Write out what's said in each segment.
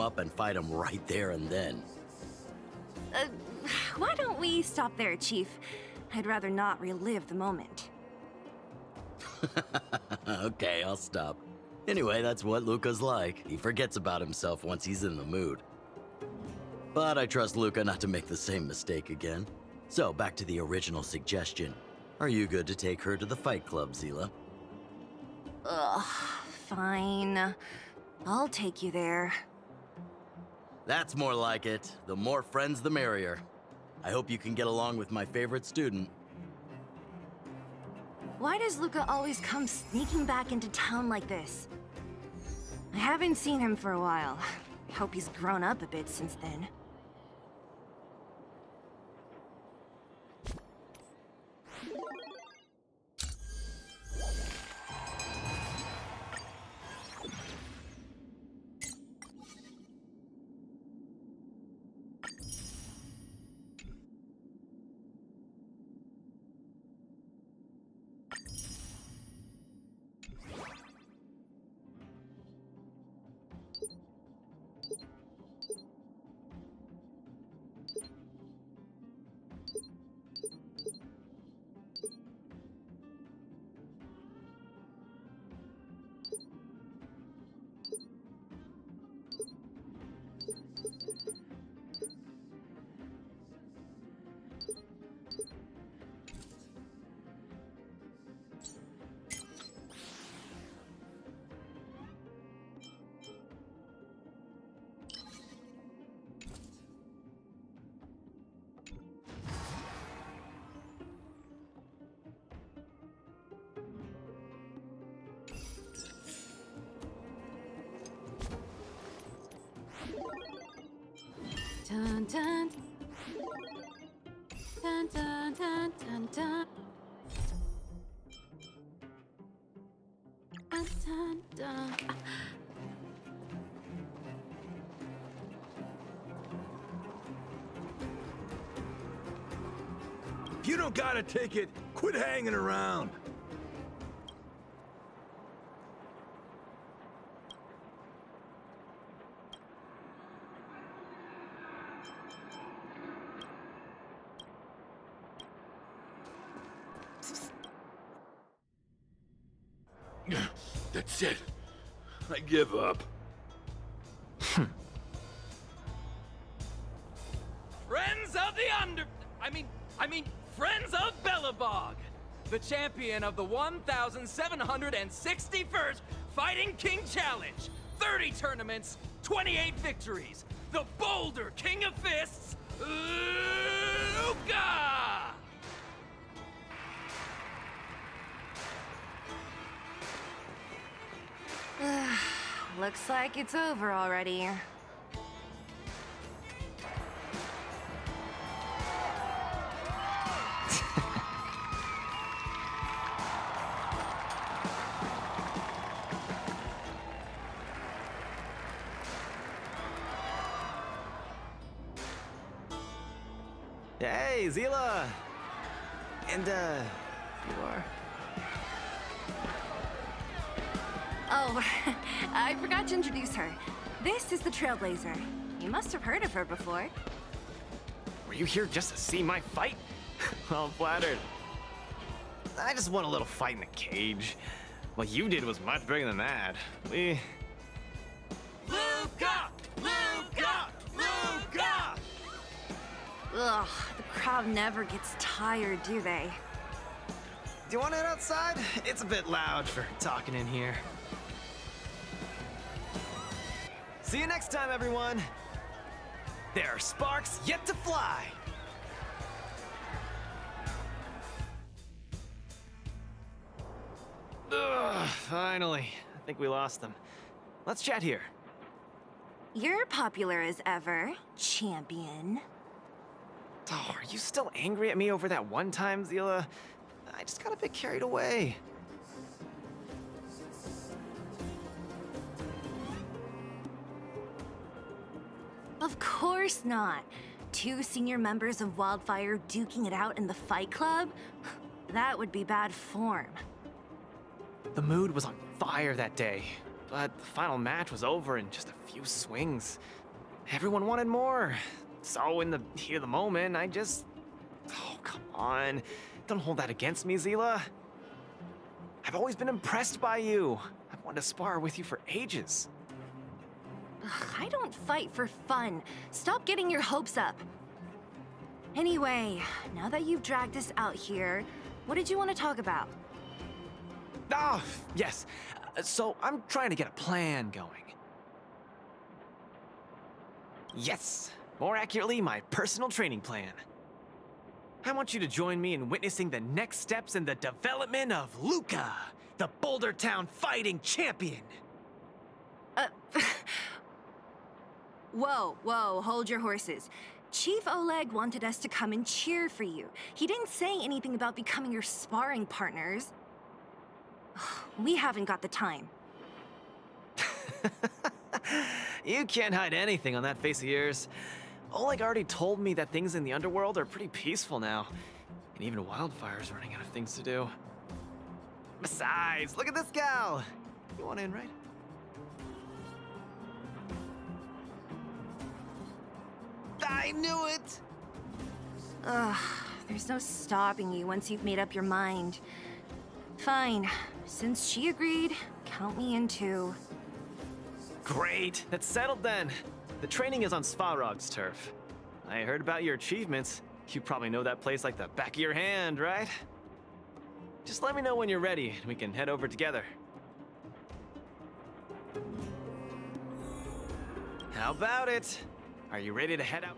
up and fight him right there and then. Why don't we stop there, Chief? I'd rather not relive the moment. Okay, I'll stop. Anyway, that's what Luca's like. He forgets about himself once he's in the mood. But I trust Luca not to make the same mistake again. So, back to the original suggestion. Are you good to take her to the fight club, Zila? Ugh, fine. I'll take you there. That's more like it. The more friends, the merrier. I hope you can get along with my favorite student. Why does Luca always come sneaking back into town like this? I haven't seen him for a while. I hope he's grown up a bit since then. Dun dun dun dun dun dun dun. Dun dun dun. If you don't got a ticket, quit hanging around. That's it. I give up. Friends of the Friends of Bellabog, the champion of the 1,761st Fighting King Challenge, 30 tournaments, 28 victories, the Boulder King of Fists, Luca! Looks like it's over already. Hey, Zila! And, you are? Oh, I forgot to introduce her. This is the Trailblazer. You must have heard of her before. Were you here just to see my fight? Well, I'm flattered. I just want a little fight in the cage. What you did was much bigger than that. Luca! Luca! Luca! Ugh, the crowd never gets tired, do they? Do you want to head outside? It's a bit loud for talking in here. See you next time, everyone. There are sparks yet to fly. Ugh, finally. I think we lost them. Let's chat here. You're popular as ever, champion. Oh, are you still angry at me over that one time, Zila? I just got a bit carried away. Of course not. 2 senior members of Wildfire duking it out in the fight club? That would be bad form. The mood was on fire that day. but the final match was over in just a few swings. Everyone wanted more. So in the heat of the moment, I just... Oh, come on. Don't hold that against me, Zila. I've always been impressed by you. I've wanted to spar with you for ages. Ugh, I don't fight for fun. Stop getting your hopes up. Anyway, now that you've dragged us out here, what did you want to talk about? Ah, yes. So I'm trying to get a plan going. Yes. More accurately, my personal training plan. I want you to join me in witnessing the next steps in the development of Luca, the Boulder Town fighting champion. Whoa, hold your horses. Chief Oleg wanted us to come and cheer for you. He didn't say anything about becoming your sparring partners. We haven't got the time. You can't hide anything on that face of yours. Oleg already told me that things in the underworld are pretty peaceful now. And even Wildfire's running out of things to do. Besides, look at this gal! You want in, right? I knew it! Ugh, there's no stopping you once you've made up your mind. Fine. Since she agreed, count me in too. Great, that's settled then. The training is on Svarog's turf. I heard about your achievements. You probably know that place like the back of your hand, right? Just let me know when you're ready and we can head over together. How about it? Are you ready to head out?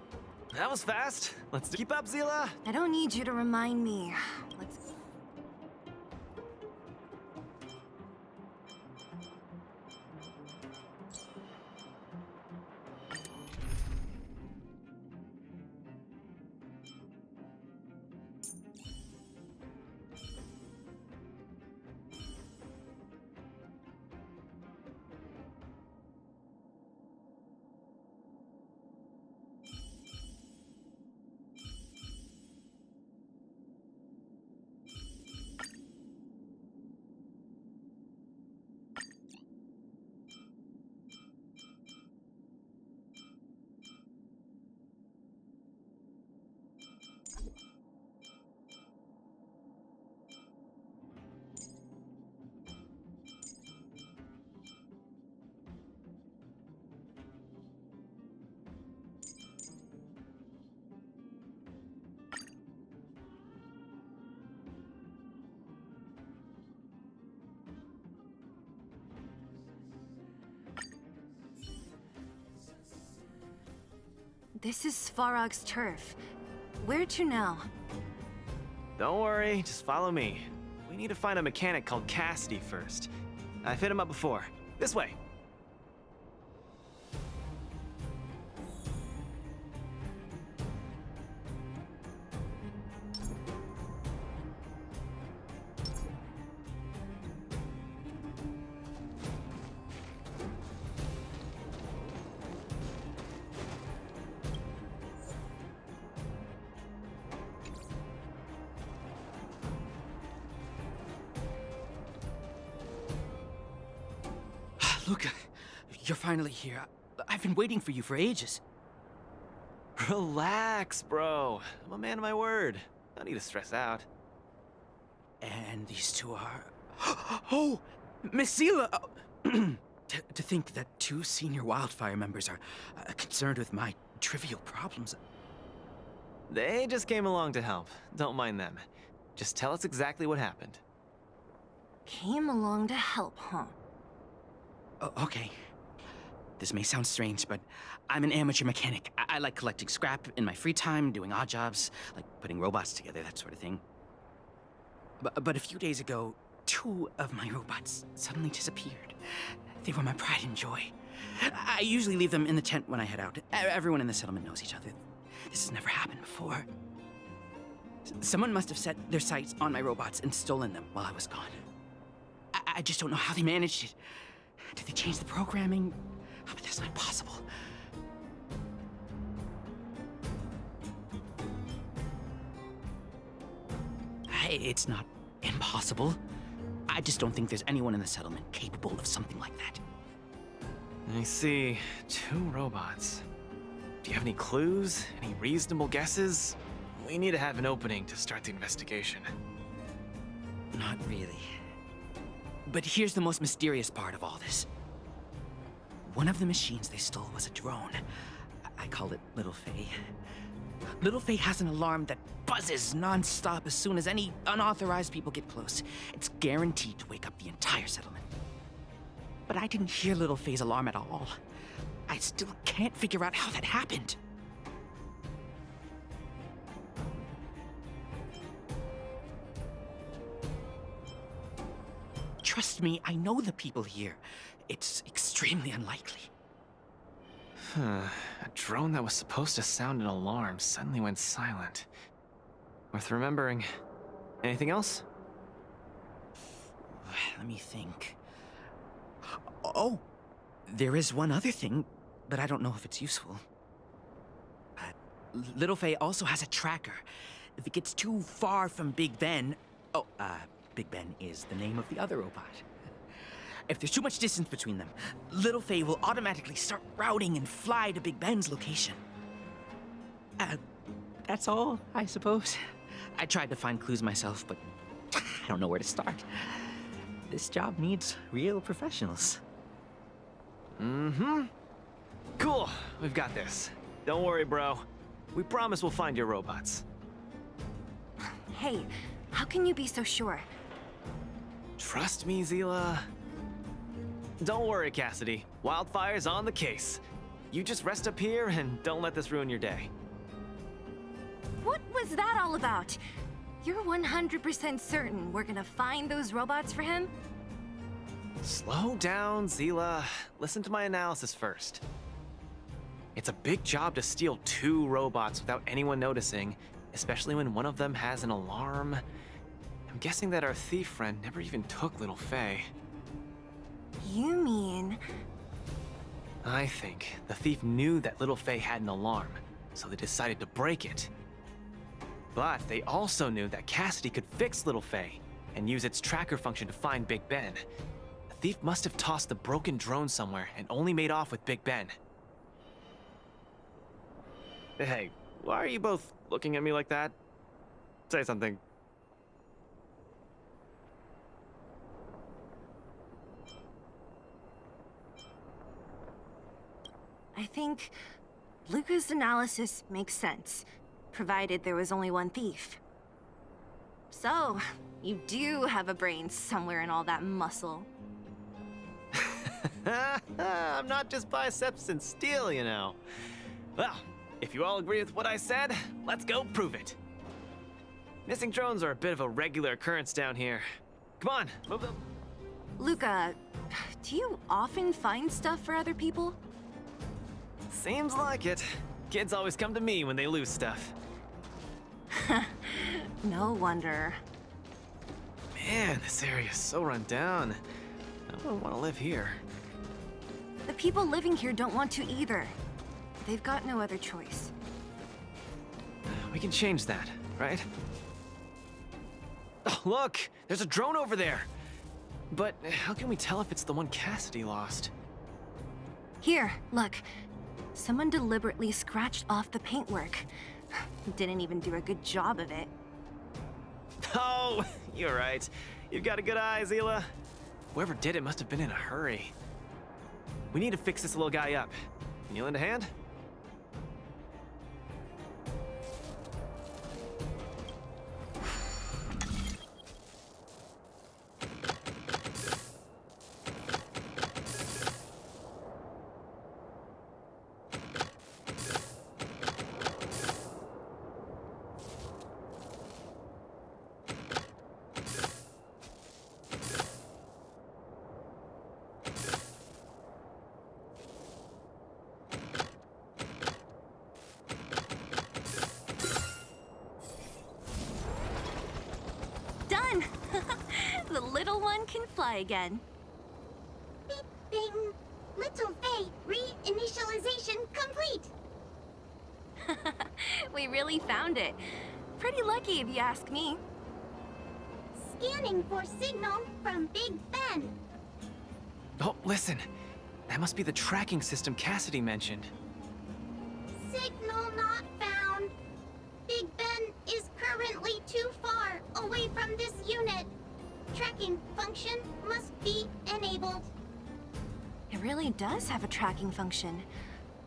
That was fast. Keep up, Zila. I don't need you to remind me. Let's... This is Svarog's turf. Where to now? Don't worry, just follow me. We need to find a mechanic called Cassidy first. I've hit him up before. This way. Luca, you're finally here. I've been waiting for you for ages. Relax, bro. I'm a man of my word. No need to stress out. And these two are... Oh! Miss Zila! To think that two senior Wildfire members are concerned with my trivial problems. They just came along to help. Don't mind them. Just tell us exactly what happened. Came along to help, huh? Okay. This may sound strange, but I'm an amateur mechanic. I like collecting scrap in my free time, doing odd jobs, like putting robots together, that sort of thing. But a few days ago, two of my robots suddenly disappeared. They were my pride and joy. I usually leave them in the tent when I head out. Everyone in the settlement knows each other. This has never happened before. Someone must have set their sights on my robots and stolen them while I was gone. I just don't know how they managed it. Did they change the programming? Oh, but that's not possible. It's not impossible. I just don't think there's anyone in the settlement capable of something like that. I see 2 robots. Do you have any clues? Any reasonable guesses? We need to have an opening to start the investigation. Not really. But here's the most mysterious part of all this. One of the machines they stole was a drone. I call it Little Faye. Little Faye has an alarm that buzzes non-stop as soon as any unauthorized people get close. It's guaranteed to wake up the entire settlement. But I didn't hear Little Faye's alarm at all. I still can't figure out how that happened. Trust me, I know the people here. It's extremely unlikely. A drone that was supposed to sound an alarm suddenly went silent. Worth remembering. Anything else? Let me think. Oh, there is one other thing, but I don't know if it's useful. Little Faye also has a tracker. If it gets too far from Big Ben... Big Ben is the name of the other robot. If there's too much distance between them, Little Faye will automatically start routing and fly to Big Ben's location. That's all, I suppose. I tried to find clues myself, but I don't know where to start. This job needs real professionals. Mm-hmm. Cool, we've got this. Don't worry, bro. We promise we'll find your robots. Hey, how can you be so sure? Trust me, Zila. Don't worry, Cassidy. Wildfire's on the case. You just rest up here and don't let this ruin your day. What was that all about? You're 100% certain we're gonna find those robots for him? Slow down, Zila. Listen to my analysis first. It's a big job to steal 2 robots without anyone noticing, especially when one of them has an alarm. I'm guessing that our thief friend never even took Little Faye. You mean... I think the thief knew that Little Faye had an alarm, so they decided to break it. But they also knew that Cassidy could fix Little Faye and use its tracker function to find Big Ben. The thief must have tossed the broken drone somewhere and only made off with Big Ben. Hey, why are you both looking at me like that? Say something. I think Luca's analysis makes sense, provided there was only one thief. So, you do have a brain somewhere in all that muscle. I'm not just biceps and steel, you know. Well, if you all agree with what I said, let's go prove it. Missing drones are a bit of a regular occurrence down here. Come on, move them. Luca, do you often find stuff for other people? Seems like it. Kids always come to me when they lose stuff. No wonder. Man, this area is so run down. I don't want to live here. The people living here don't want to either. They've got no other choice. We can change that, right? Oh, look! There's a drone over there! But how can we tell if it's the one Cassidy lost? Here, look. Someone deliberately scratched off the paintwork. Didn't even do a good job of it. Oh, you're right. You've got a good eye, Zila. Whoever did it must have been in a hurry. We need to fix this little guy up. Can you lend a hand? Done! The little one can fly again. Beep, bing. Little Faye, reinitialization complete. We really found it. Pretty lucky if you ask me. Scanning for signal from Big Ben. Oh, listen. That must be the tracking system Cassidy mentioned. Signal not found. Big Ben is currently too far away from this unit. Tracking function must be enabled. It really does have a tracking function.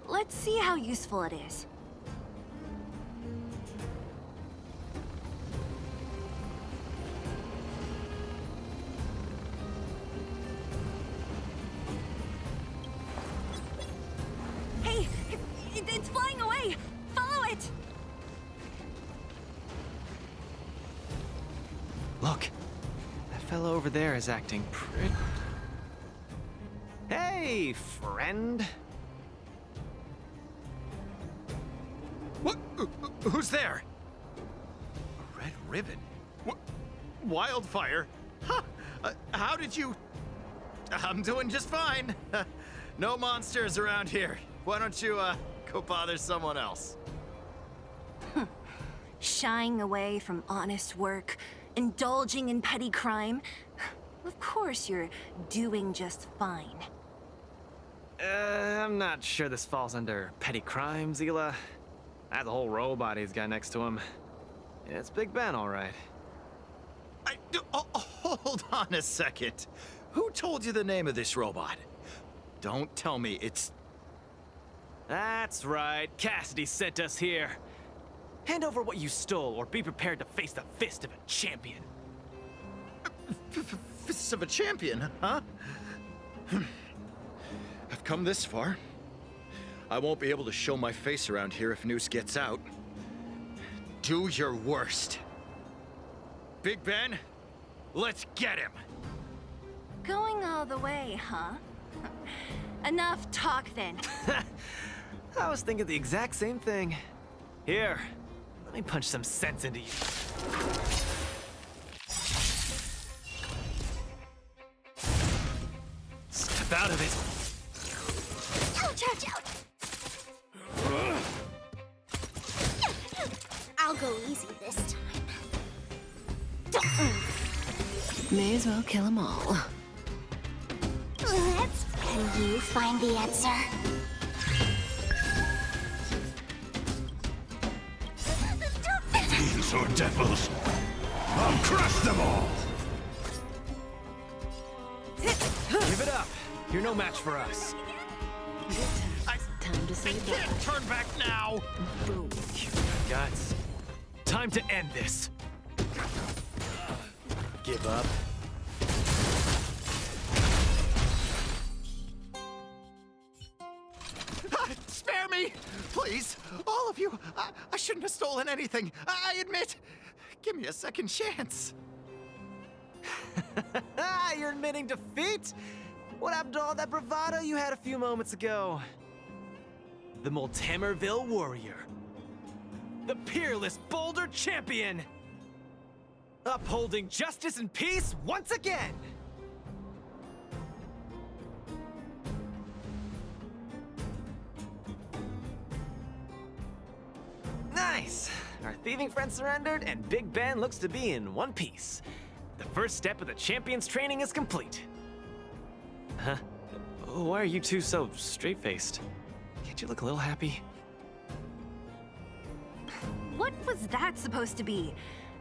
Let's see how useful it is. Hey, it's flying away! Follow it! Look, that fellow over there is acting pretty... Hey, friend. What? Who's there? A red ribbon? What? Wildfire? Huh? How did you... I'm doing just fine. No monsters around here. Why don't you, go bother someone else? Shying away from honest work, indulging in petty crime. Of course you're doing just fine. I'm not sure this falls under petty crime, Zila. That whole robot he's got next to him. It's Big Ben, all right. Hold on a second. Who told you the name of this robot? Don't tell me it's... That's right. Cassidy sent us here. Hand over what you stole, or be prepared to face the fist of a champion. Fists of a champion, huh? I've come this far. I won't be able to show my face around here if news gets out. Do your worst. Big Ben, let's get him! Going all the way, huh? Enough talk then. I was thinking the exact same thing. Here, let me punch some sense into you. Step out of it. Ouch, ouch, ouch! I'll go easy this time. Don't move. May as well kill them all. Can you find the answer? Fiends or devils, I'll crush them all! Give it up. You're no match for us. Time to say bye. Can't turn back now! Boom. Guts. Time to end this. Give up. Spare me! Please! All of you! I shouldn't have stolen anything! I admit! Give me a second chance! You're admitting defeat? What happened to all that bravado you had a few moments ago? The Multamerville Warrior. The peerless Boulder Champion! Upholding justice and peace once again! Nice! Our thieving friend surrendered, and Big Ben looks to be in one piece. The first step of the champion's training is complete. Huh? Why are you two so straight-faced? Can't you look a little happy? What was that supposed to be?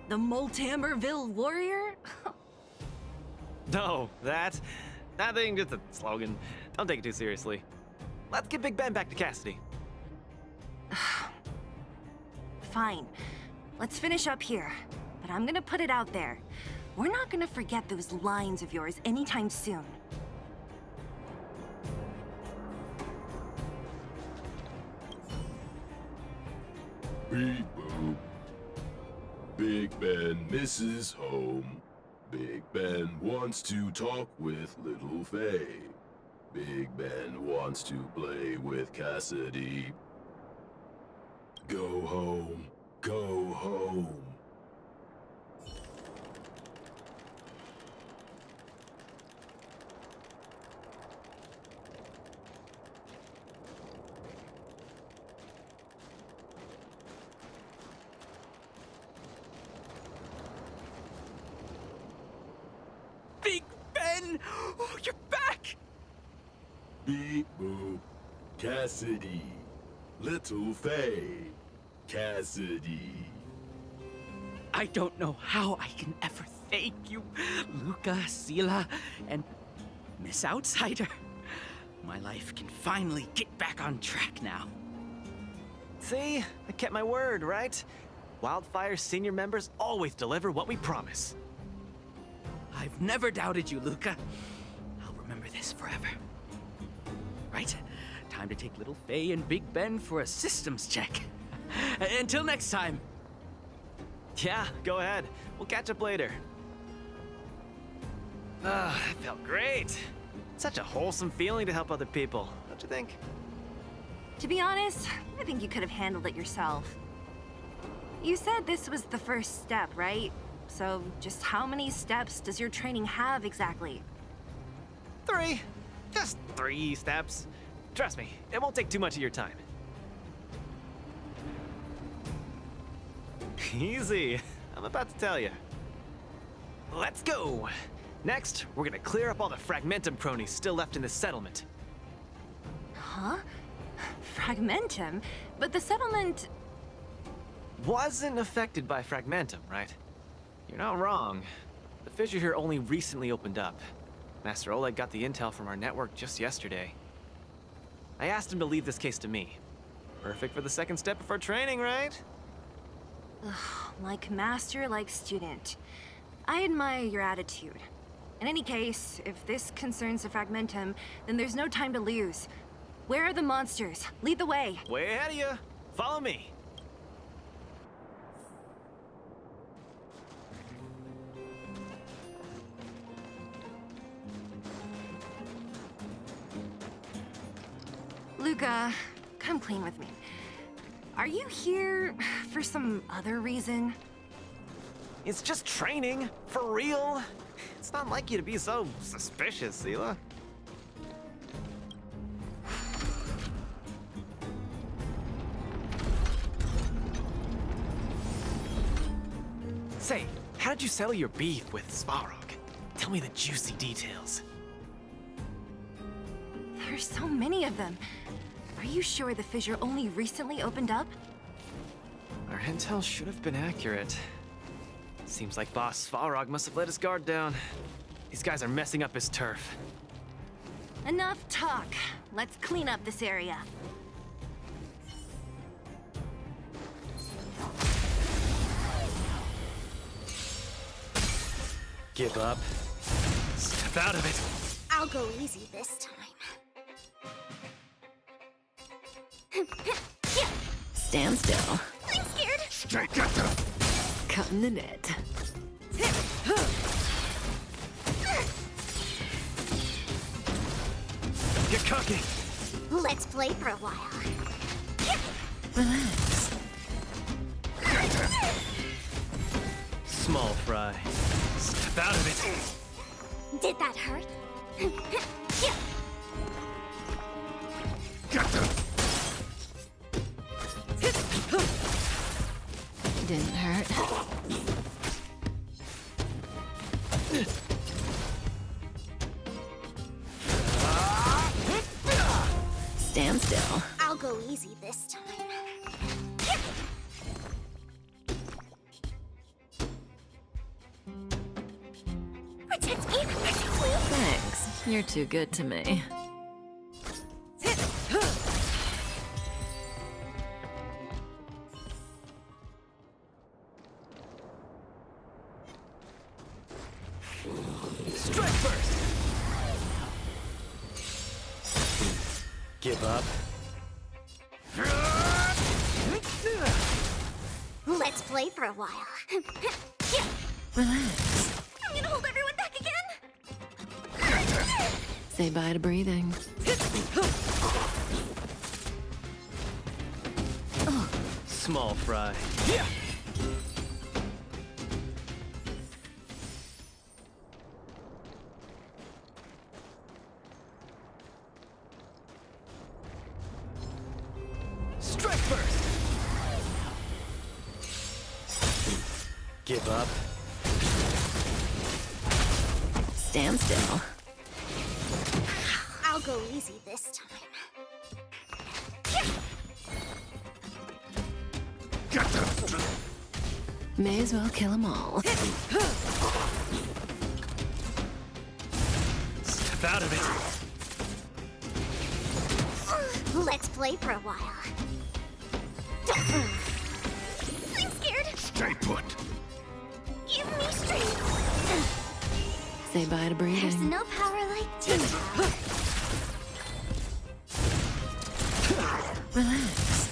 The Multamerville Warrior? No, that thing, just a slogan. Don't take it too seriously. Let's get Big Ben back to Cassidy. Fine. Let's finish up here. But I'm gonna put it out there. We're not gonna forget those lines of yours anytime soon. Beep boop. Big Ben misses home. Big Ben wants to talk with Little Faye. Big Ben wants to play with Cassidy. Go home. Go home. Big Ben! Oh, you're back! Beep boop. Cassidy. Little Faye. Cassidy. I don't know how I can ever thank you, Luca, Sila, and Miss Outsider. My life can finally get back on track now. See? I kept my word, right? Wildfire's senior members always deliver what we promise. I've never doubted you, Luca. I'll remember this forever. Right, time to take little Faye and Big Ben for a systems check. Until next time. Yeah, go ahead. We'll catch up later. Ah, that felt great. Such a wholesome feeling to help other people, don't you think? To be honest, I think you could have handled it yourself. You said this was the first step, right? So just how many steps does your training have exactly? 3. Just 3 steps. Trust me, it won't take too much of your time. Easy. I'm about to tell you. Let's go! Next, we're gonna clear up all the Fragmentum cronies still left in this settlement. Huh? Fragmentum? But the settlement... Wasn't affected by Fragmentum, right? You're not wrong. The fissure here only recently opened up. Master Oleg got the intel from our network just yesterday. I asked him to leave this case to me. Perfect for the second step of our training, right? Like master, like student. I admire your attitude. In any case, if this concerns the Fragmentum, then there's no time to lose. Where are the monsters? Lead the way. Way ahead of you. Follow me. Luca, come clean with me. Are you here for some other reason? It's just training, for real. It's not like you to be so suspicious, Sila. Say, how did you settle your beef with Svarog? Tell me the juicy details. There's so many of them. Are you sure the fissure only recently opened up? Our intel should have been accurate. Seems like Boss Svarog must have let his guard down. These guys are messing up his turf. Enough talk. Let's clean up this area. Give up. Step out of it. I'll go easy this time. Stand still. I'm scared. Strike at the... Cutting the net. Get cocky. Let's play for a while. Relax. Small fry. Step out of it. Did that hurt? Didn't hurt. Stand still. I'll go easy this time. Protect me, Thanks. You're too good to me. Strike first. Give up. Let's play for a while. Relax. I'm gonna hold everyone back again. Say bye to breathing. Small fry. Yeah. Strike first. Give up. Stand still. I'll go easy this time. May as well kill them all. Step out of it. Let's play for a while. I'm scared. Stay put. Give me strength. Say bye to There's breathing. no power like teamwork. Relax.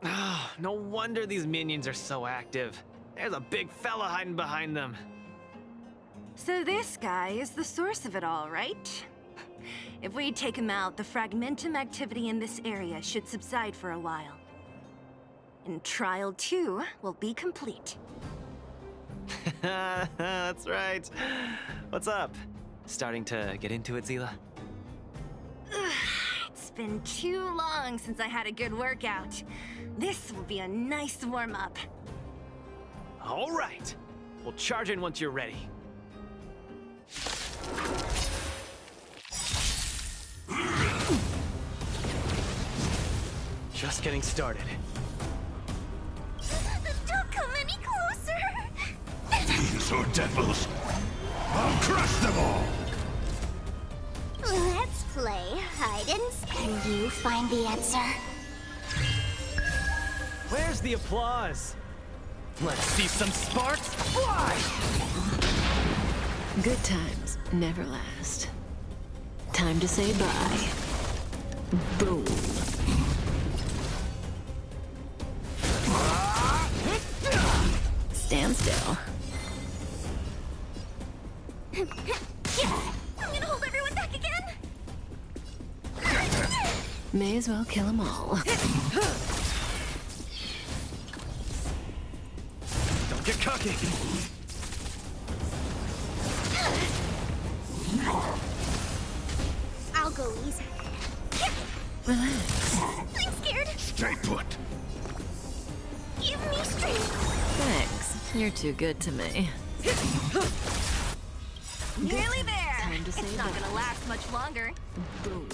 Ah, no wonder these minions are so active. There's a big fella hiding behind them. So this guy is the source of it all, right? If we take him out, the fragmentum activity in this area should subside for a while. And Trial 2 will be complete. That's right. What's up? Starting to get into it, Zila? It's been too long since I had a good workout. This will be a nice warm-up. All right. We'll charge in once you're ready. Just getting started. Don't come any closer. These are devils. I'll crush them all. Let's play hide and seek. Can you find the answer? Where's the applause? Let's see some sparks fly! Good times never last. Time to say bye. Boom. Stand still. I'm gonna hold everyone back again. May as well kill them all. Don't get cocky. I'll go easy. Relax. I'm scared. Stay put. Give me strength. Thanks. You're too good to me. Nearly there! Time to say It's not bye. gonna last much longer. Boom.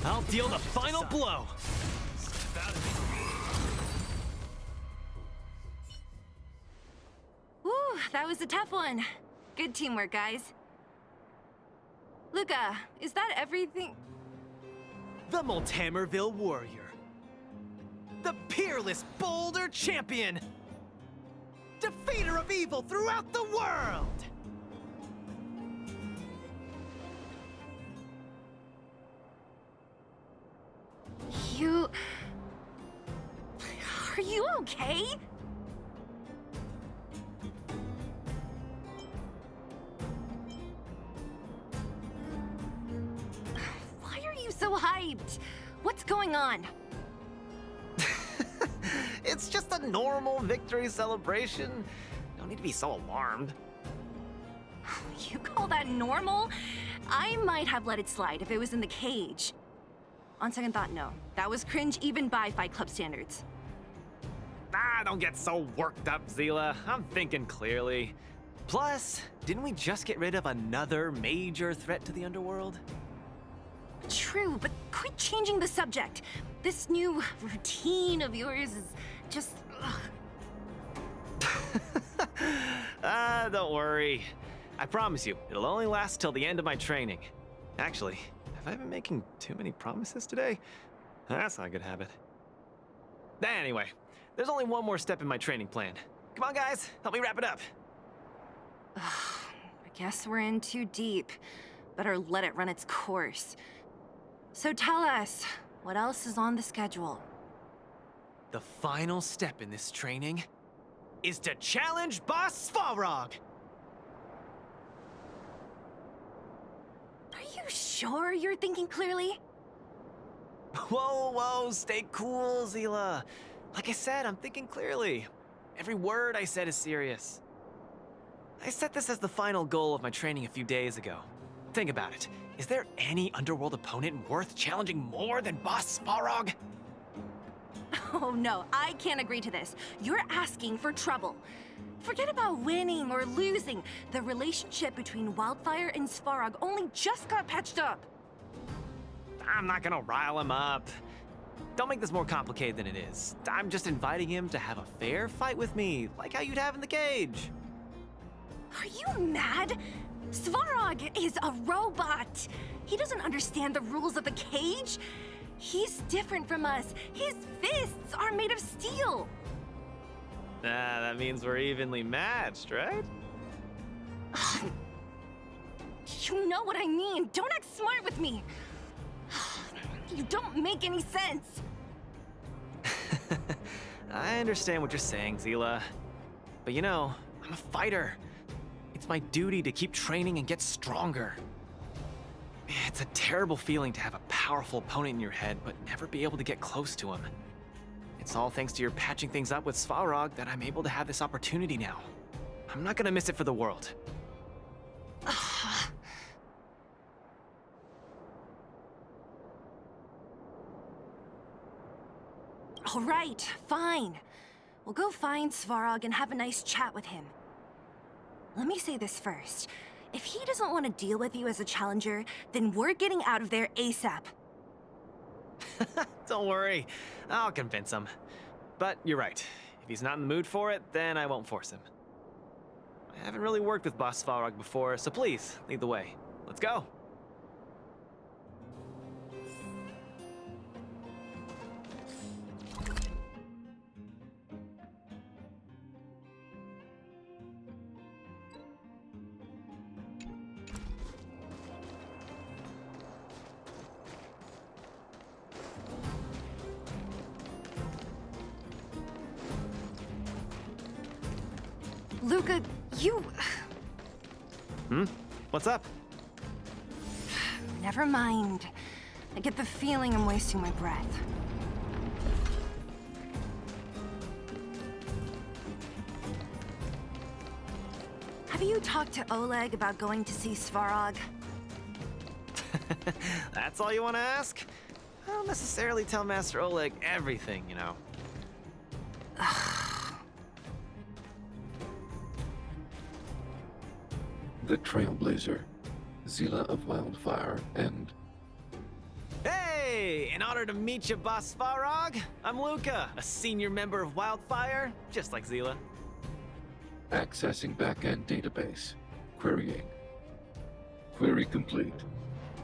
I'll deal the final blow. Whew, that was a tough one. Good teamwork, guys. Luca, is that everything? The Multamerville Warrior. The peerless Boulder Champion. Defeater of evil throughout the world. You... Are you okay? Why are you so hyped? What's going on? It's just a normal victory celebration. No need to be so alarmed. You call that normal? I might have let it slide if it was in the cage. On second thought, no. That was cringe even by Fight Club standards. Ah, don't get so worked up, Zila. I'm thinking clearly. Plus, didn't we just get rid of another major threat to the underworld? True, but quit changing the subject. This new routine of yours is just... ugh. Don't worry. I promise you, it'll only last till the end of my training. Actually, have I been making too many promises today? That's not a good habit. Anyway, there's only one more step in my training plan. Come on, guys, help me wrap it up. I guess we're in too deep. Better let it run its course. So tell us, what else is on the schedule? The final step in this training is to challenge Boss Svarog. Are you sure you're thinking clearly? Whoa, whoa, stay cool, Zila. Like I said, I'm thinking clearly. Every word I said is serious. I set this as the final goal of my training a few days ago. Think about it. Is there any underworld opponent worth challenging more than Boss Svarog? Oh no, I can't agree to this. You're asking for trouble. Forget about winning or losing. The relationship between Wildfire and Svarog only just got patched up. I'm not gonna rile him up. Don't make this more complicated than it is. I'm just inviting him to have a fair fight with me, like how you'd have in the cage. Are you mad? Svarog is a robot. He doesn't understand the rules of the cage. He's different from us. His fists are made of steel. That means we're evenly matched, right? You know what I mean. Don't act smart with me. You don't make any sense. I understand what you're saying, Zila. But you know, I'm a fighter. It's my duty to keep training and get stronger. It's a terrible feeling to have a powerful opponent in your head, but never be able to get close to him. It's all thanks to your patching things up with Svarog that I'm able to have this opportunity now. I'm not gonna miss it for the world. All right, fine. We'll go find Svarog and have a nice chat with him. Let me say this first. If he doesn't want to deal with you as a challenger, then we're getting out of there ASAP. Don't worry, I'll convince him. But you're right. If he's not in the mood for it, then I won't force him. I haven't really worked with Boss Svarog before, so please, lead the way. Let's go. Luca, you... What's up? Never mind. I get the feeling I'm wasting my breath. Have you talked to Oleg about going to see Svarog? That's all you want to ask? I don't necessarily tell Master Oleg everything, you know. The Trailblazer, Zila of Wildfire, and... Hey! In honor to meet you, Boss Svarog, I'm Luca, a senior member of Wildfire, just like Zila. Accessing backend database. Querying. Query complete.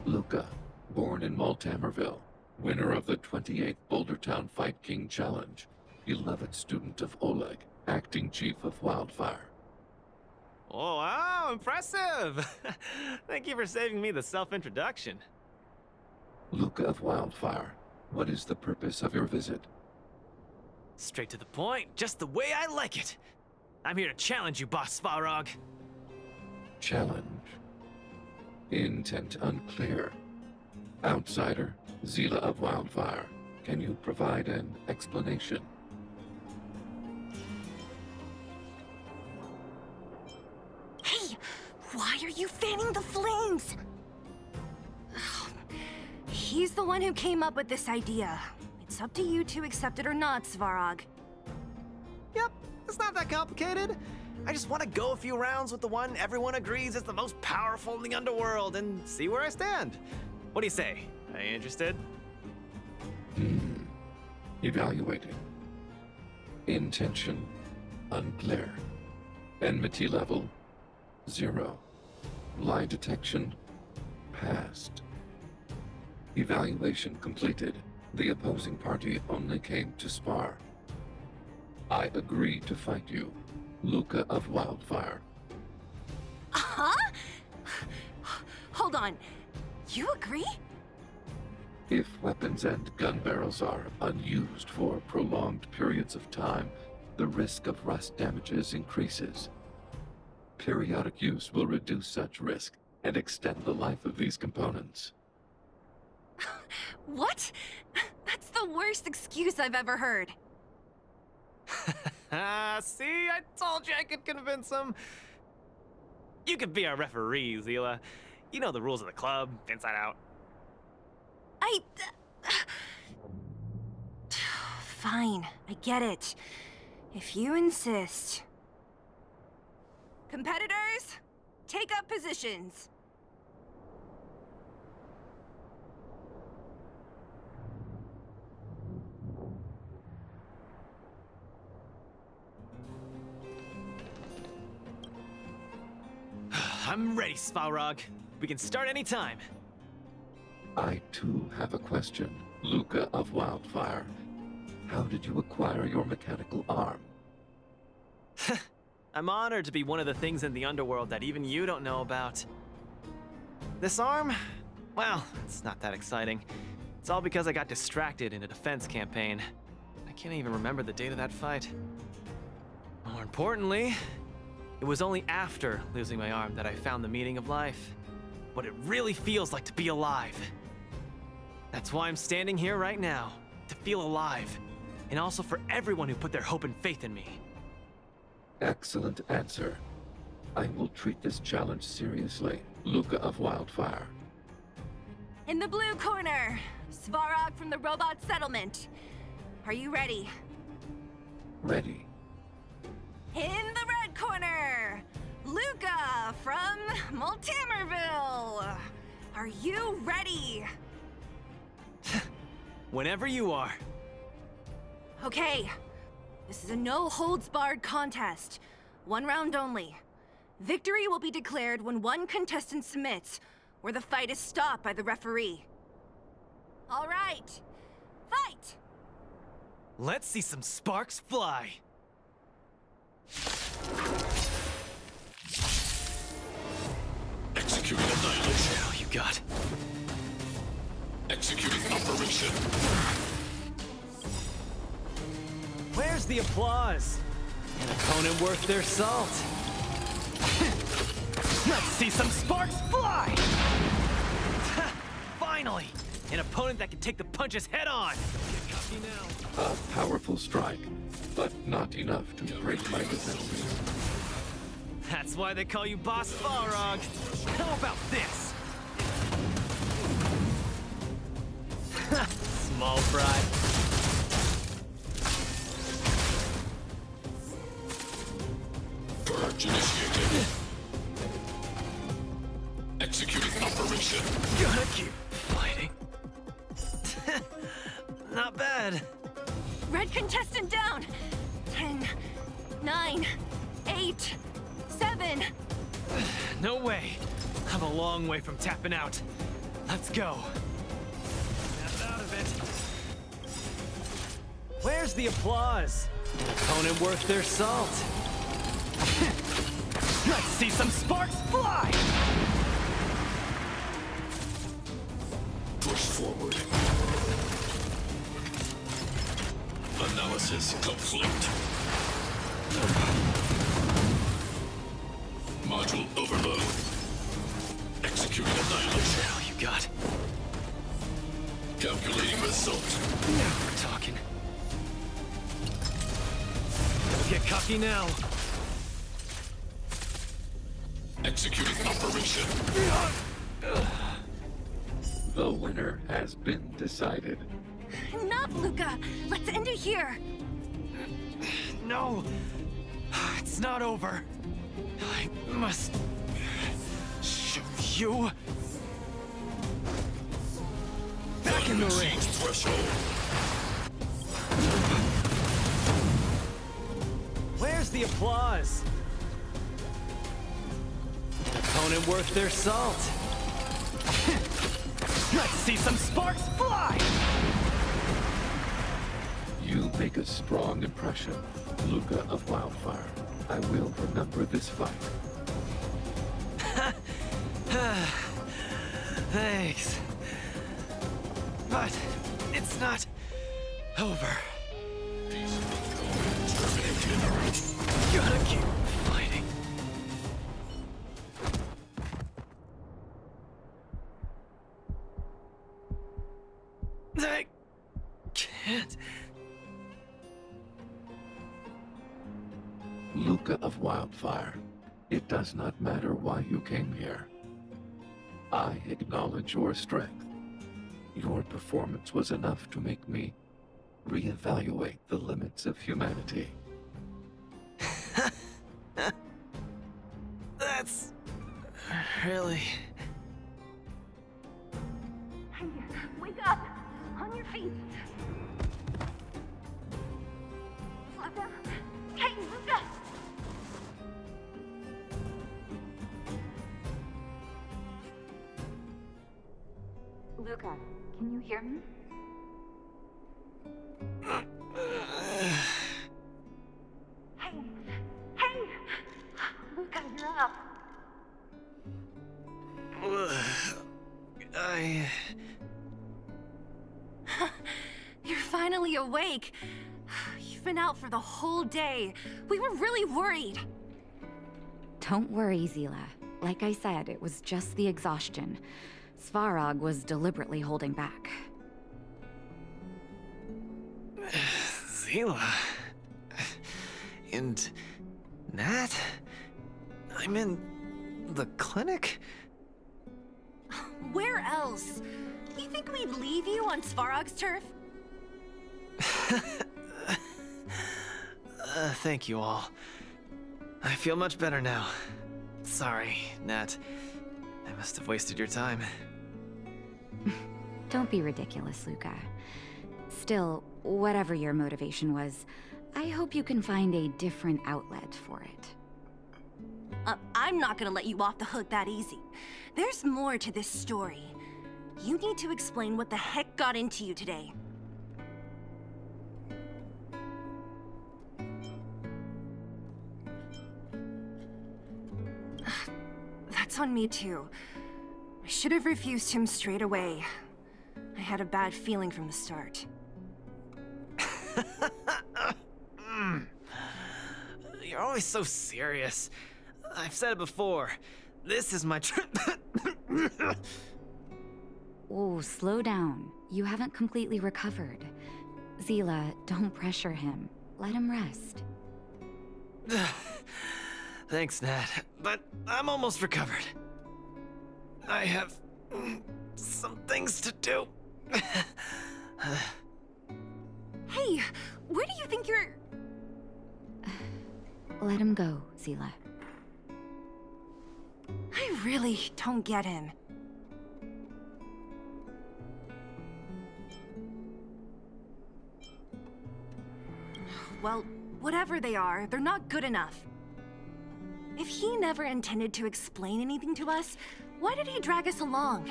Luca, born in Maltamerville, winner of the 28th Bouldertown Fight King Challenge, 11th student of Oleg, acting chief of Wildfire. Oh, wow, impressive! Thank you for saving me the self-introduction. Luca of Wildfire, what is the purpose of your visit? Straight to the point, just the way I like it. I'm here to challenge you, Boss Svarog. Challenge. Intent unclear. Outsider, Zila of Wildfire, can you provide an explanation? Hey! Why are you fanning the flames? He's the one who came up with this idea. It's up to you to accept it or not, Svarog. Yep, it's not that complicated. I just want to go a few rounds with the one everyone agrees is the most powerful in the underworld and see where I stand. What do you say? Are you interested? Evaluating. Intention unclear. Enmity level 0. Lie detection passed. Evaluation completed. The opposing party only came to spar. I agree to fight you, Luca of Wildfire. Huh? Hold on. You agree? If weapons and gun barrels are unused for prolonged periods of time, the risk of rust damages increases. Periodic use will reduce such risk and extend the life of these components. What? That's the worst excuse I've ever heard. See, I told you I could convince him. You could be our referee, Zila. You know the rules of the club, inside out. Fine, I get it. If you insist. Competitors, take up positions. I'm ready, Svarog. We can start anytime. I too have a question. Luca of Wildfire. How did you acquire your mechanical arm? I'm honored to be one of the things in the underworld that even you don't know about. This arm? Well, it's not that exciting. It's all because I got distracted in a defense campaign. I can't even remember the date of that fight. More importantly, it was only after losing my arm that I found the meaning of life. What it really feels like to be alive. That's why I'm standing here right now, to feel alive. And also for everyone who put their hope and faith in me. Excellent answer. I will treat this challenge seriously, Luca of Wildfire. In the blue corner, Svarog from the robot settlement. Are you ready? Ready. In the red corner, Luca from Multamerville. Are you ready? Whenever you are. Okay. This is a no-holds-barred contest. 1 round only. Victory will be declared when one contestant submits, or the fight is stopped by the referee. All right. Fight! Let's see some sparks fly. Executing annihilation. Oh, you got. Executing operation. Where's the applause? An opponent worth their salt. Let's see some sparks fly! Finally! An opponent that can take the punches head on! Get cocky now. A powerful strike, but not enough to break my defenses. That's why they call you Boss Balrog. How about this? Small fry. Purge initiated. Executing operation. Gotta keep fighting. Not bad. Red contestant down. 10, 9, 8, 7. No way. I'm a long way from tapping out. Let's go. Snap out of it. Where's the applause? An opponent worth their salt. Let's see some sparks fly! Push forward. Analysis complete. Module overload. Executing annihilation. Hell, you got. Calculating result. Now we're talking. Don't get cocky now. Executing operation. The winner has been decided. Enough, Luca. Let's end it here. No. It's not over. I must show you. Back in the ring. Threshold. Where's the applause? An opponent worth their salt. Let's see some sparks fly! You make a strong impression, Luca of Wildfire. I will remember this fight. Thanks. But it's not over. Gotta keep fighting. I can't. Luca of Wildfire, it does not matter why you came here. I acknowledge your strength. Your performance was enough to make me reevaluate the limits of humanity. That's really... Hey, wake up! On your feet! Luca? Hey, Luca! Luca, can you hear me? Hey! Hey! Luca, you're up! You're finally awake! You've been out for the whole day. We were really worried. Don't worry, Zila. Like I said, it was just the exhaustion. Svarog was deliberately holding back. Zila... And... Nat? I'm in... the clinic? Where else? You think we'd leave you on Svarog's turf? Thank you all. I feel much better now. Sorry, Nat. I must have wasted your time. Don't be ridiculous, Luca. Still, whatever your motivation was, I hope you can find a different outlet for it. I'm not gonna let you off the hook that easy. There's more to this story. You need to explain what the heck got into you today. That's on me too. I should have refused him straight away. I had a bad feeling from the start. You're always so serious. I've said it before. This is my trip. Oh, slow down. You haven't completely recovered. Zila, don't pressure him. Let him rest. Thanks, Nat, but I'm almost recovered. I have some things to do. Hey, where do you think you're... Let him go, Zila. I really don't get him. Well, whatever they are, they're not good enough. If he never intended to explain anything to us, why did he drag us along?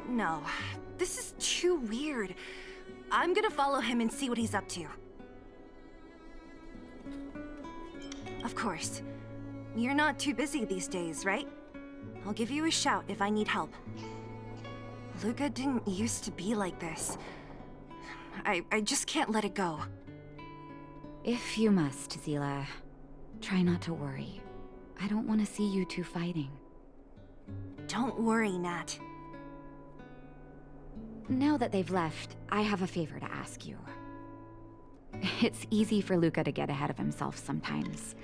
No, this is too weird. I'm gonna follow him and see what he's up to. Of course. You're not too busy these days, right? I'll give you a shout if I need help. Luca didn't used to be like this. I just can't let it go. If you must, Zila, try not to worry. I don't want to see you two fighting. Don't worry, Nat. Now that they've left, I have a favor to ask you. It's easy for Luca to get ahead of himself sometimes,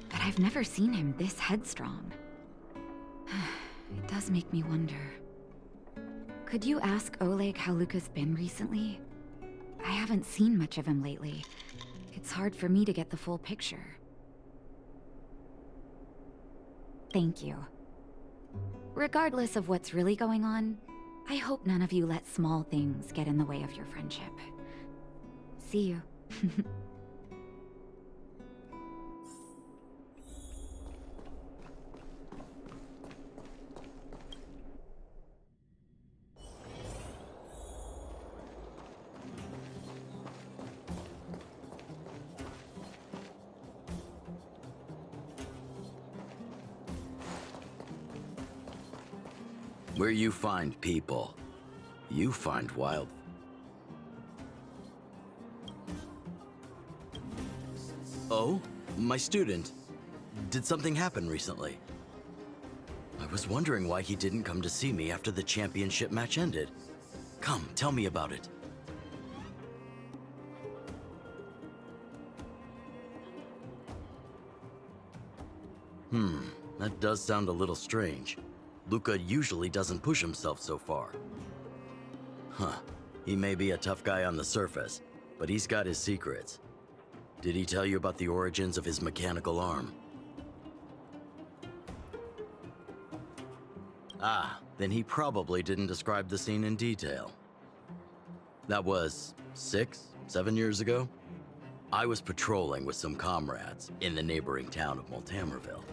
but I've never seen him this headstrong. It does make me wonder. Could you ask Oleg how Luca's been recently? I haven't seen much of him lately. It's hard for me to get the full picture. Thank you. Regardless of what's really going on, I hope none of you let small things get in the way of your friendship. See you. Where you find people, you find wild. Oh, my student. Did something happen recently? I was wondering why he didn't come to see me after the championship match ended. Come, tell me about it. That does sound a little strange. Luca usually doesn't push himself so far. Huh. He may be a tough guy on the surface, but he's got his secrets. Did he tell you about the origins of his mechanical arm? Ah, then he probably didn't describe the scene in detail. That was 6, 7 years ago. I was patrolling with some comrades in the neighboring town of Multamerville.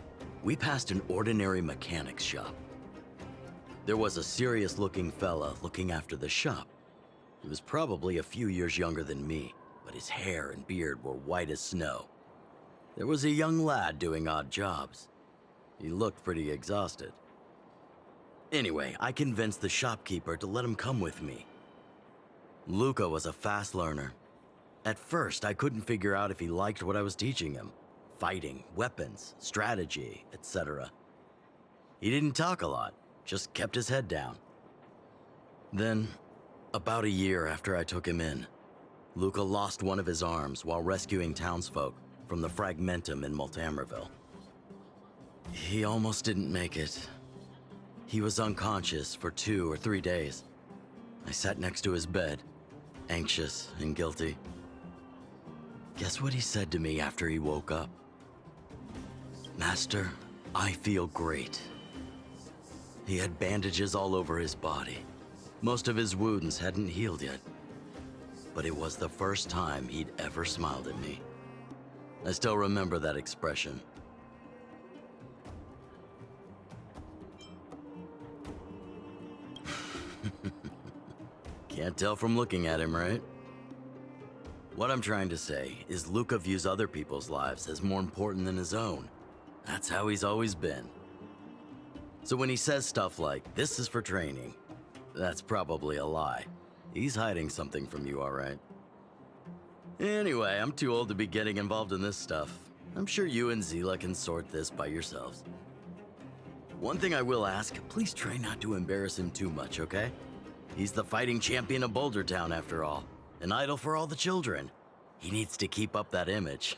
We passed an ordinary mechanic's shop. There was a serious-looking fella looking after the shop. He was probably a few years younger than me, but his hair and beard were white as snow. There was a young lad doing odd jobs. He looked pretty exhausted. Anyway, I convinced the shopkeeper to let him come with me. Luca was a fast learner. At first, I couldn't figure out if he liked what I was teaching him. Fighting, weapons, strategy, etc. He didn't talk a lot, just kept his head down. Then, about a year after I took him in, Luca lost one of his arms while rescuing townsfolk from the Fragmentum in Multamerville. He almost didn't make it. He was unconscious for 2 or 3 days. I sat next to his bed, anxious and guilty. Guess what he said to me after he woke up? "Master, I feel great." He had bandages all over his body. Most of his wounds hadn't healed yet. But it was the first time he'd ever smiled at me. I still remember that expression. Can't tell from looking at him, right? What I'm trying to say is Luca views other people's lives as more important than his own. That's how he's always been. So when he says stuff like, "This is for training," that's probably a lie. He's hiding something from you, all right? Anyway, I'm too old to be getting involved in this stuff. I'm sure you and Zila can sort this by yourselves. One thing I will ask, please try not to embarrass him too much, okay? He's the fighting champion of Boulder Town, after all. An idol for all the children. He needs to keep up that image.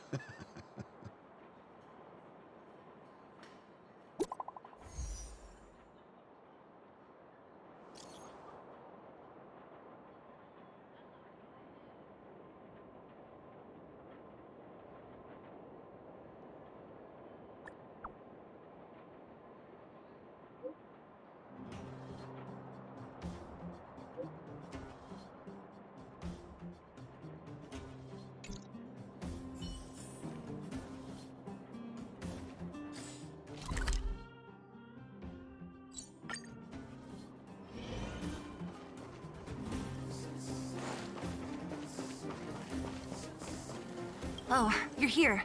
Oh, you're here.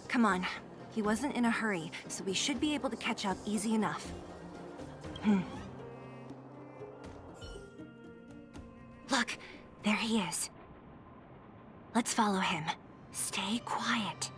Come on. He wasn't in a hurry, so we should be able to catch up easy enough. Look, there he is. Let's follow him. Stay quiet.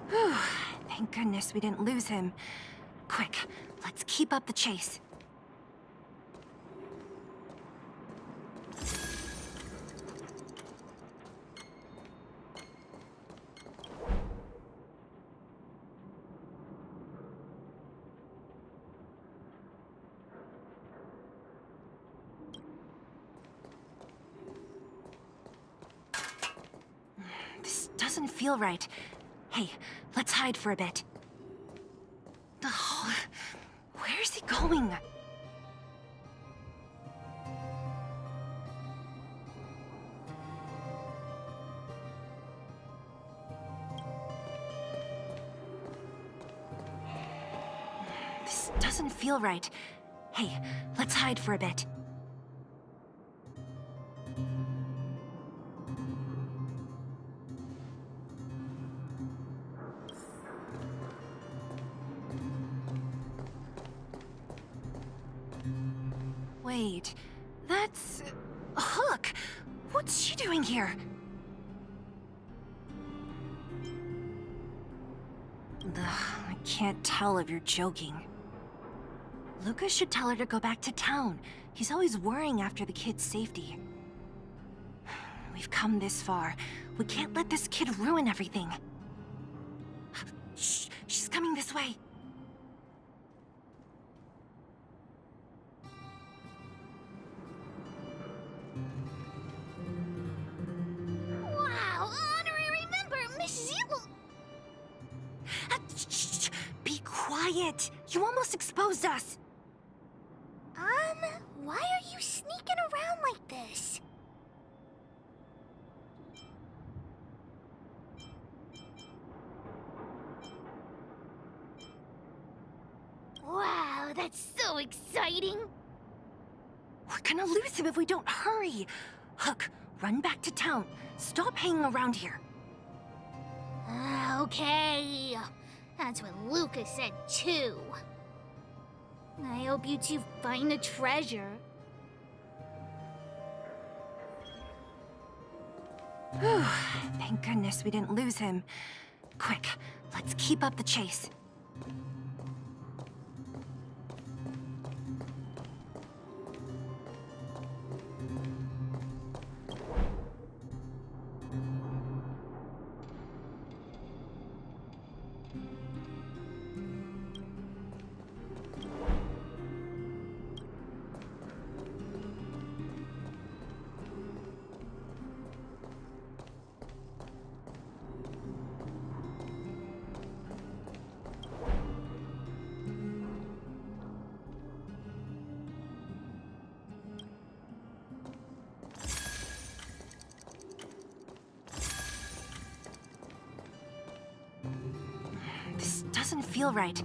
Whew. Thank goodness we didn't lose him. Quick, let's keep up the chase. doesn't feel right. Hey, let's hide for a bit. Oh, where's he going? This doesn't feel right. Hey, let's hide for a bit. Wait, that's... Hook! What's she doing here? Ugh, I can't tell if you're joking. Lucas should tell her to go back to town. He's always worrying after the kid's safety. We've come this far. We can't let this kid ruin everything. Shh, she's coming this way. Wow, honorary member, Miss Zilla. Shh, be quiet. You almost exposed us. Why are you sneaking around like this? Wow, that's so exciting. We're gonna lose him if we don't hurry. Hook, run back to town. Stop hanging around here. Okay. That's what Lucas said too. I hope you two find the treasure. Whew, thank goodness we didn't lose him. Quick, let's keep up the chase. This doesn't feel right.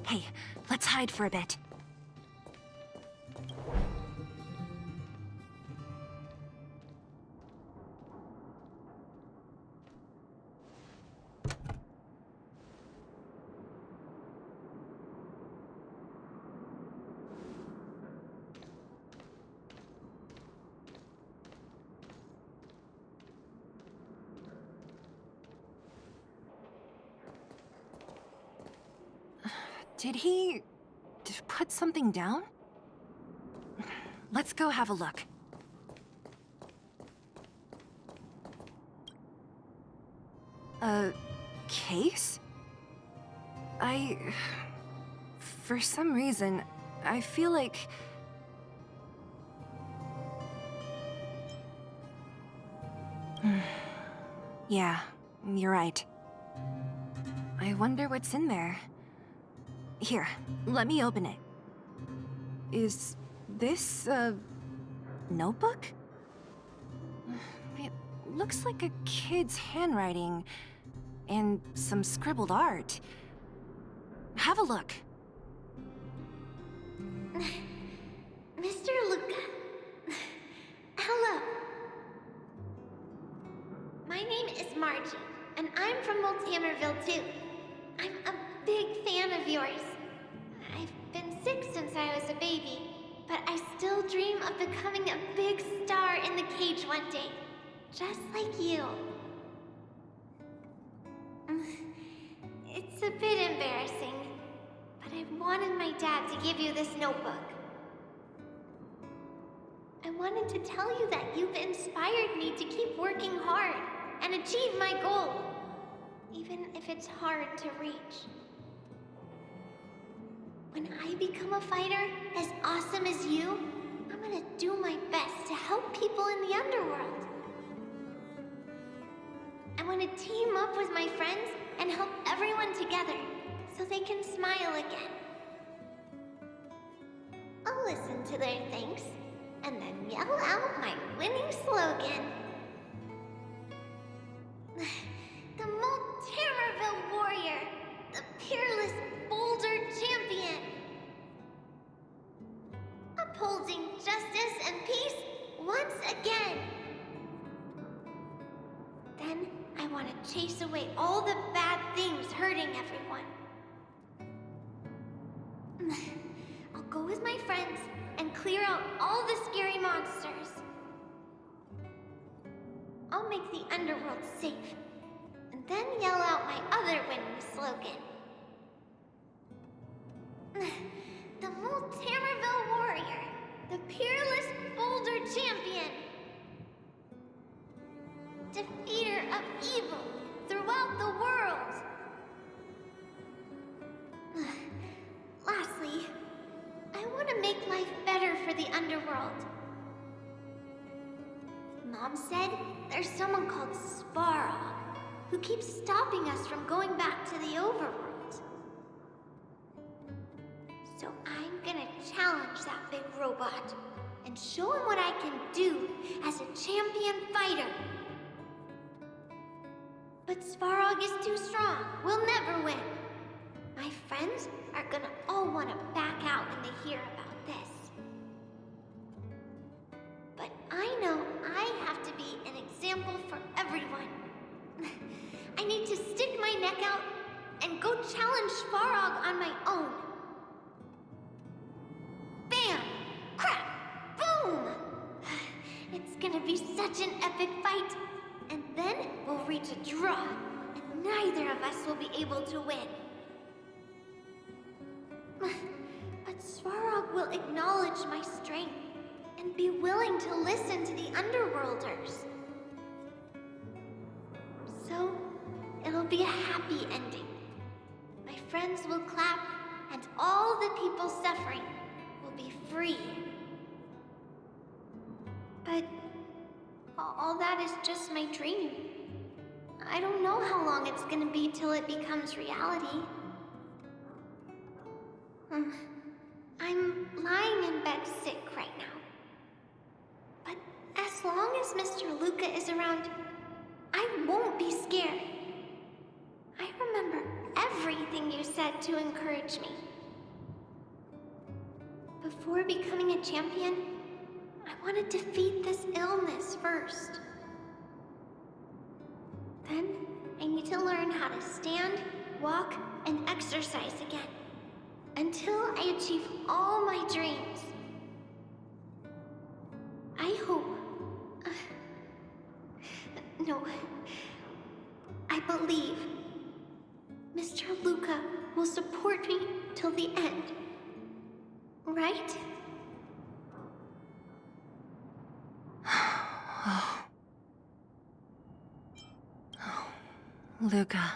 Hey, let's hide for a bit. Did he put something down? Let's go have a look. A case? For some reason, I feel like... Yeah, you're right. I wonder what's in there. Here, let me open it. Is this a notebook? It looks like a kid's handwriting and some scribbled art. Have a look. Mr. Luca. Hello. My name is Margie, and I'm from Multamerville too. I'm a big fan of yours. I've been sick since I was a baby, but I still dream of becoming a big star in the cage one day, just like you. It's a bit embarrassing, but I wanted my dad to give you this notebook. I wanted to tell you that you've inspired me to keep working hard and achieve my goal, even if it's hard to reach. When I become a fighter as awesome as you, I'm gonna do my best to help people in the underworld. I want to team up with my friends and help everyone together so they can smile again. I'll listen to their thanks and then yell out my winning slogan. The Moltamerville Warrior, the peerless Boulder Champion. Upholding justice and peace once again. Then I want to chase away all the bad things hurting everyone. I'll go with my friends and clear out all the scary monsters. I'll make the underworld safe, and then yell out my other winning slogan. The Moltamerville Warrior, the peerless Boulder Champion. Defeater of evil throughout the world. Lastly, I want to make life better for the underworld. Mom said there's someone called Svarog who keeps stopping us from going back to the overworld. So I'm gonna challenge that big robot and show him what I can do as a champion fighter. But Svarog is too strong. We'll never win. My friends are gonna all want to back out when they hear about this. But I know I have to be an example for everyone. I need to stick my neck out and go challenge Svarog on my own. Bam! Crack! Boom! It's gonna be such an epic fight. And then we'll reach a draw, and neither of us will be able to win. But Svarog will acknowledge my strength and be willing to listen to the Underworlders. So, it'll be a happy ending. My friends will clap, and all the people suffering will be free. But all that is just my dream. I don't know how long it's gonna be till it becomes reality. I'm lying in bed sick right now. But as long as Mr. Luca is around, I won't be scared. I remember everything you said to encourage me. Before becoming a champion, I want to defeat this illness first. Then, I need to learn how to stand, walk, and exercise again. Until I achieve all my dreams. I hope... no. I believe Mr. Luca will support me till the end. Right? Luca.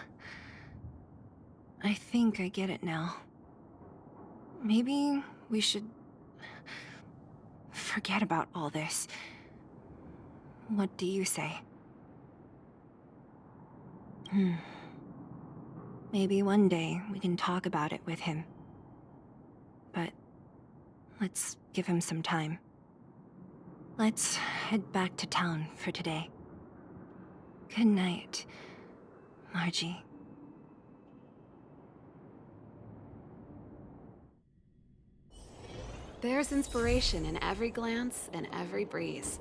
I think I get it now. Maybe we should forget about all this. What do you say? Maybe one day we can talk about it with him. But let's give him some time. Let's head back to town for today. Good night, Margie. There's inspiration in every glance and every breeze.